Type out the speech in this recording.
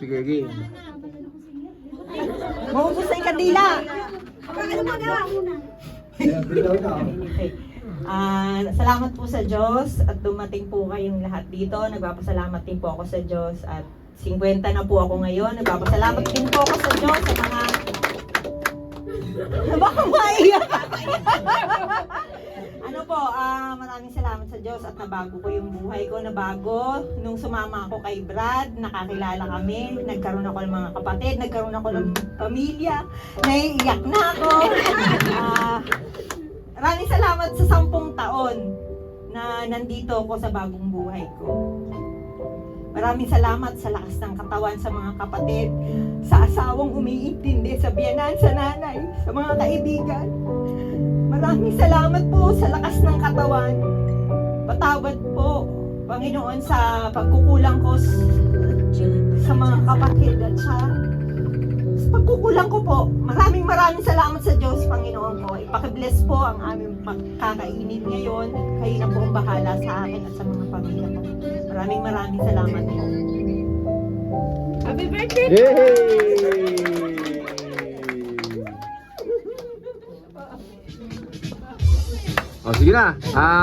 Sige, game. Maubos na yung kandila. Salamat po sa Diyos at dumating po kayong lahat dito. Nagpapasalamat din po ako sa Diyos at 50 na po ako ngayon. Nagpapasalamat din po ako sa Diyos sa mga... Baka maiyak. Ano po, maraming salamat sa Diyos at nabago ko yung buhay ko. Nabago nung sumama ako kay Brad, nakakilala kami, nagkaroon ako ng mga kapatid, nagkaroon ako ng pamilya, naiiyak na ako. Maraming salamat sa 10 taon na nandito ako sa bagong buhay ko. Maraming salamat sa lakas ng katawan sa mga kapatid, sa asawang umiintindi, sa biyanan, sa nanay, sa mga kaibigan. Maraming salamat po sa lakas ng katawan. Patawad po, Panginoon, sa pagkukulang ko sa mga kapatid at sa pagkukulang ko po. Maraming salamat sa Diyos, Panginoon ko. Ipakibless po ang aming pagkakainin ngayon. Kayo na po ang bahala sa akin at sa mga pamilya ko. Maraming salamat po. Happy birthday! Yay! Oh, sige na.